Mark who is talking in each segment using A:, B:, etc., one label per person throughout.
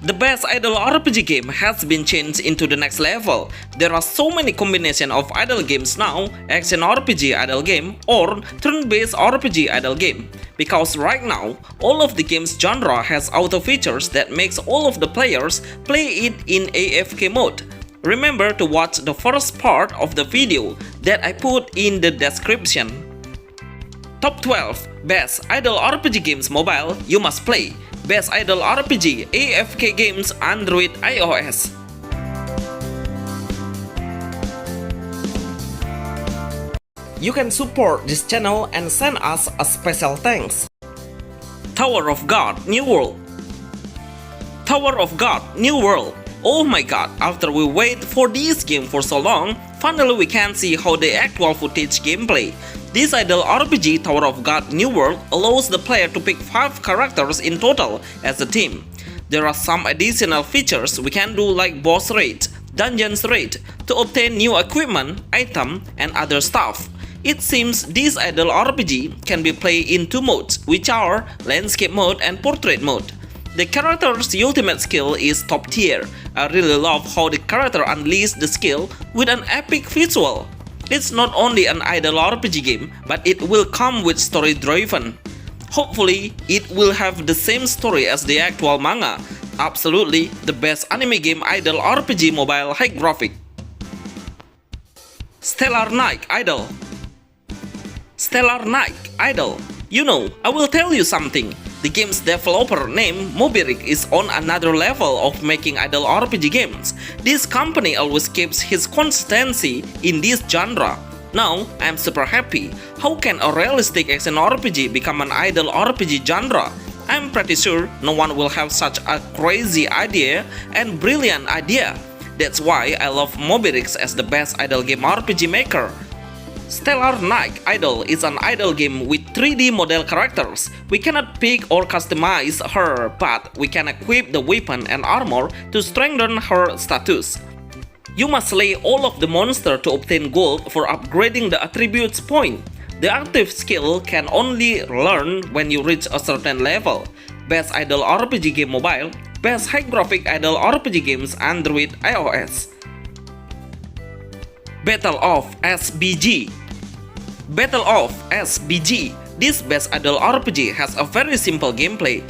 A: The best idle RPG game has been changed into the next level. There are so many combinations of idle games now, action RPG idle game or turn-based RPG idle game. Because right now, all of the game's genre has auto features that makes all of the players play it in AFK mode. Remember to watch the first part of the video that I put in the description. Top 12 Best Idle RPG Games Mobile You Must Play. Best Idle RPG AFK Games Android iOS. You can support this channel and send us a special thanks. Tower of God New World. Tower of God New World. Oh my god, after we wait for this game for so long, finally we can see how the actual footage gameplay. This idle RPG Tower of God New World allows the player to pick 5 characters in total as a team. There are some additional features we can do like boss raid, dungeons raid, to obtain new equipment, item, and other stuff. It seems this idle RPG can be played in 2 modes, which are landscape mode and portrait mode. The character's ultimate skill is top tier. I really love how the character unleashes the skill with an epic visual. It's not only an idle RPG game, but it will come with story driven. Hopefully, it will have the same story as the actual manga. Absolutely, the best anime game idle RPG mobile high graphic. Stellar Knight Idle. Stellar Knight Idle. You know, I will tell you something. The game's developer named Mobiric is on another level of making idle RPG games. This company always keeps his consistency in this genre. Now, I'm super happy. How can a realistic action RPG become an idle RPG genre? I'm pretty sure no one will have such a crazy idea and brilliant idea. That's why I love Mobiric as the best idle game RPG maker. Stellar Knight Idle is an idle game with 3D model characters. We cannot pick or customize her, but we can equip the weapon and armor to strengthen her status. You must slay all of the monsters to obtain gold for upgrading the attributes point. The active skill can only learn when you reach a certain level. Best Idle RPG Game Mobile. Best High Graphic Idle RPG Games Android iOS. Battle of SBG. Battle of SBG. This best idle RPG has a very simple gameplay.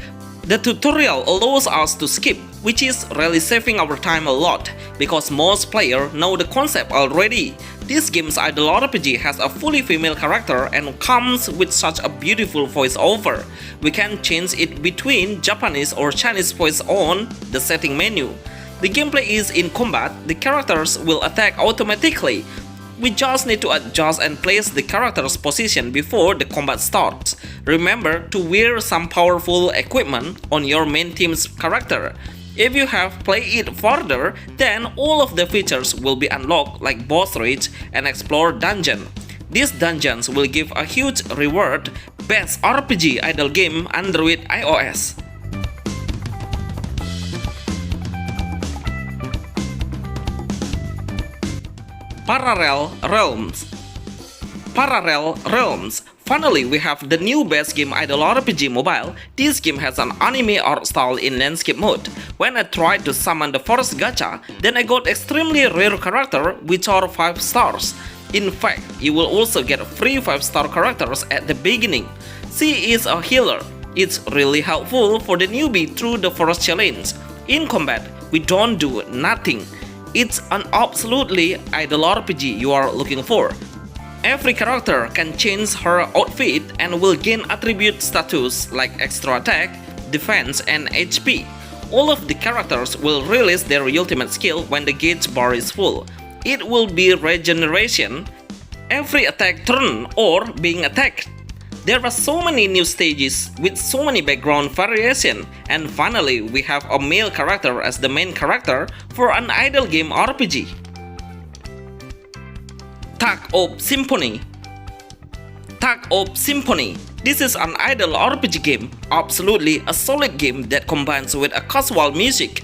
A: The tutorial allows us to skip, which is really saving our time a lot, because most players know the concept already. This game's idle RPG has a fully female character and comes with such a beautiful voiceover. We can change it between Japanese or Chinese voice on the setting menu. The gameplay is in combat, the characters will attack automatically. We just need to adjust and place the character's position before the combat starts. Remember to wear some powerful equipment on your main team's character. If you have played it further, then all of the features will be unlocked like boss raids and explore dungeon. These dungeons will give a huge reward. Best RPG idle game Android iOS. Parallel Realms. Parallel Realms. Finally, we have the new best game idle RPG mobile. This game has an anime art style in landscape mode. When I tried to summon the first gacha, then I got extremely rare character which are 5 stars. In fact, you will also get free 5-star characters at the beginning. She is a healer. It's really helpful for the newbie through the first challenge. In combat, we don't do nothing. It's an absolutely idle RPG you are looking for. Every character can change her outfit and will gain attribute status like extra attack, defense, and HP. All of the characters will release their ultimate skill when the gauge bar is full. It will be regeneration every attack turn or being attacked. There are so many new stages with so many background variation, and finally we have a male character as the main character for an idle game RPG. Tag of Symphony. Tag of Symphony. This is an idle RPG game, absolutely a solid game that combines with a casual music.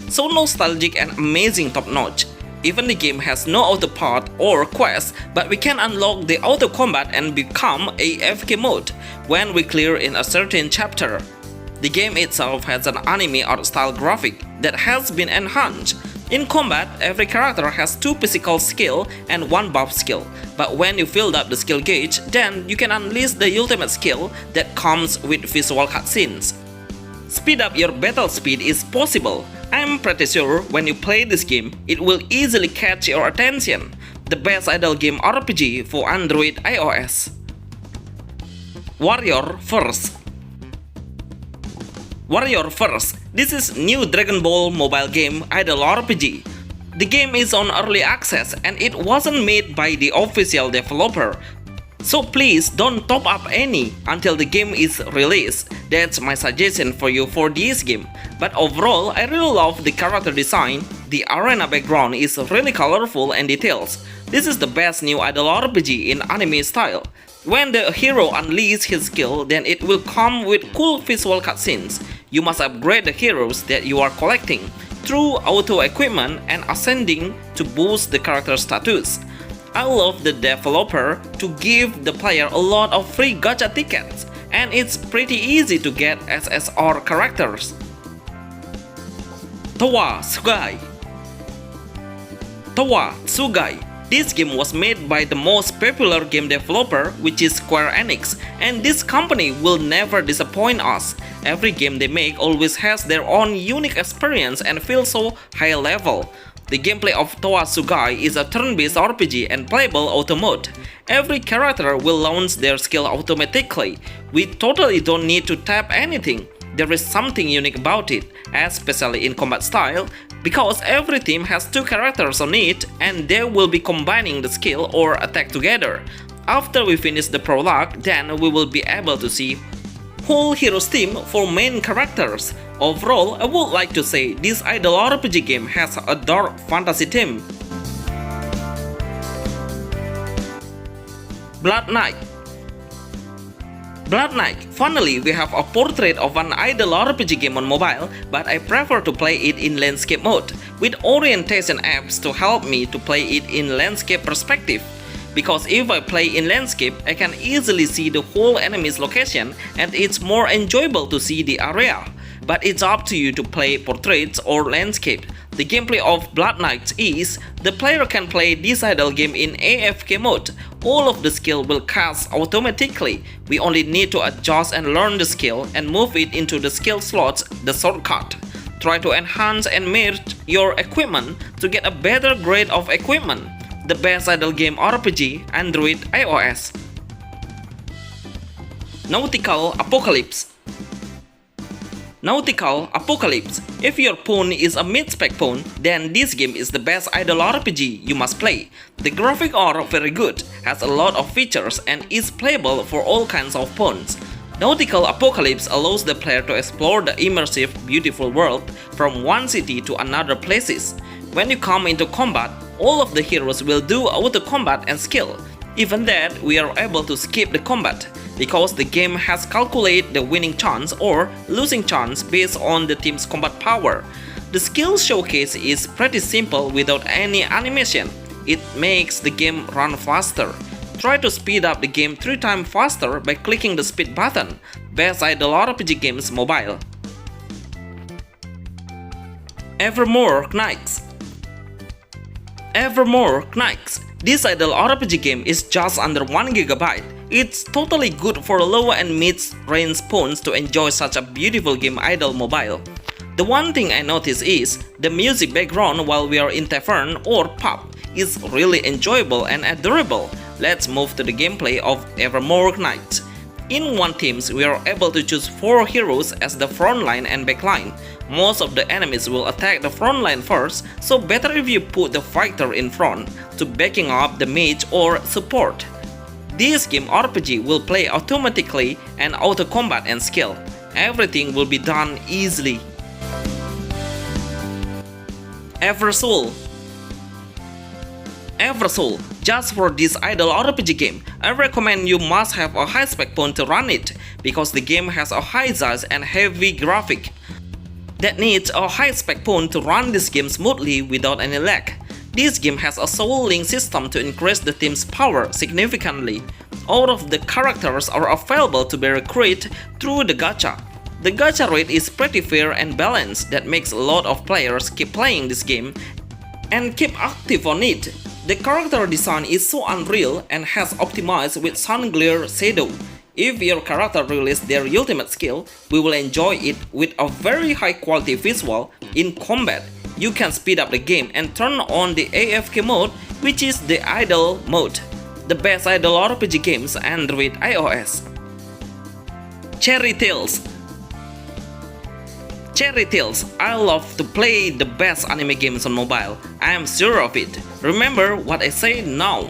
A: So nostalgic and amazing top notch. Even the game has no auto path or quest, but we can unlock the auto combat and become AFK mode when we clear in a certain chapter. The game itself has an anime art style graphic that has been enhanced. In combat, every character has 2 physical skill and 1 buff skill, but when you filled up the skill gauge, then you can unleash the ultimate skill that comes with visual cutscenes. Speed up your battle speed is possible. I'm pretty sure when you play this game, it will easily catch your attention. The best idle game RPG for Android iOS. Warrior First. Warrior First. This is new Dragon Ball mobile game Idle RPG. The game is on early access and it wasn't made by the official developer. So please don't top up any until the game is released. That's my suggestion for you for this game. But overall, I really love the character design. The arena background is really colorful and details. This is the best new idle RPG in anime style. When the hero unleashes his skill, then it will come with cool visual cutscenes. You must upgrade the heroes that you are collecting through auto equipment and ascending to boost the character status. I love the developer to give the player a lot of free gacha tickets, and it's pretty easy to get SSR characters. SkyTawa Tsugai. SkyTawa Tsugai. This game was made by the most popular game developer, which is Square Enix, and this company will never disappoint us. Every game they make always has their own unique experience and feels so high level. The gameplay of SkyTawa Tsugai is a turn-based RPG and playable auto mode. Every character will launch their skill automatically. We totally don't need to tap anything. There is something unique about it, especially in combat style, because every team has 2 characters on it and they will be combining the skill or attack together. After we finish the prologue, then we will be able to see whole heroes team for main characters. Overall, I would like to say this idle RPG game has a dark fantasy theme. Blood Knight. Blood Knight. Finally, we have a portrait of an idle RPG game on mobile, but I prefer to play it in landscape mode, with orientation apps to help me to play it in landscape perspective. Because if I play in landscape, I can easily see the whole enemy's location and it's more enjoyable to see the area. But it's up to you to play portraits or landscape. The gameplay of Blood Knights is, the player can play this idle game in AFK mode. All of the skill will cast automatically. We only need to adjust and learn the skill and move it into the skill slots, the shortcut. Try to enhance and merge your equipment to get a better grade of equipment. The best idle game RPG, Android, iOS. Nautical Apocalypse. Nautical Apocalypse. If your pawn is a mid-spec pawn, then this game is the best idle RPG you must play. The graphics are very good, has a lot of features and is playable for all kinds of pawns. Nautical Apocalypse allows the player to explore the immersive, beautiful world from one city to another places. When you come into combat, all of the heroes will do auto combat and skill. Even that, we are able to skip the combat, because the game has calculated the winning chance or losing chance based on the team's combat power. The skill showcase is pretty simple without any animation. It makes the game run faster. Try to speed up the game 3 times faster by clicking the speed button. Best idle RPG games mobile. Evermore Knights. Evermore Knights. This idle RPG game is just under 1 GB. It's totally good for low and mid-range phones to enjoy such a beautiful game idle mobile. The one thing I notice is the music background while we are in tavern or pub is really enjoyable and adorable. Let's move to the gameplay of Evermore Knights. In one team, we are able to choose 4 heroes as the front line and back line. Most of the enemies will attack the front line first, so better if you put the fighter in front to backing up the mage or support. This game RPG will play automatically and auto combat and skill. Everything will be done easily. Eversoul. Eversoul. Just for this idle RPG game, I recommend you must have a high spec phone to run it, because the game has a high size and heavy graphic. That needs a high spec phone to run this game smoothly without any lag. This game has a soul link system to increase the team's power significantly. All of the characters are available to be recruited through the gacha. The gacha rate is pretty fair and balanced that makes a lot of players keep playing this game and keep active on it. The character design is so unreal and has optimized with sun glare shadow. If your character releases their ultimate skill, we will enjoy it with a very high quality visual. In combat, you can speed up the game and turn on the AFK mode, which is the idle mode. The best idle RPG games Android iOS. Cherry Tales. Cherry Tales, I love to play the best anime games on mobile. I am sure of it. Remember what I say now.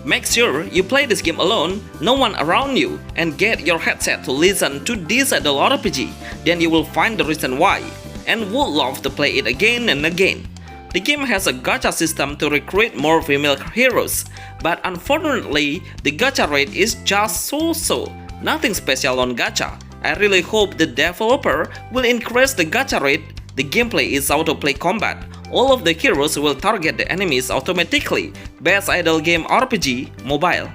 A: Make sure you play this game alone, no one around you, and get your headset to listen to this idle RPG. Then you will find the reason why, and would love to play it again and again. The game has a gacha system to recruit more female heroes, but unfortunately, the gacha rate is just so-so. Nothing special on gacha. I really hope the developer will increase the gacha rate. The gameplay is autoplay combat. All of the heroes will target the enemies automatically. Best idle game RPG mobile.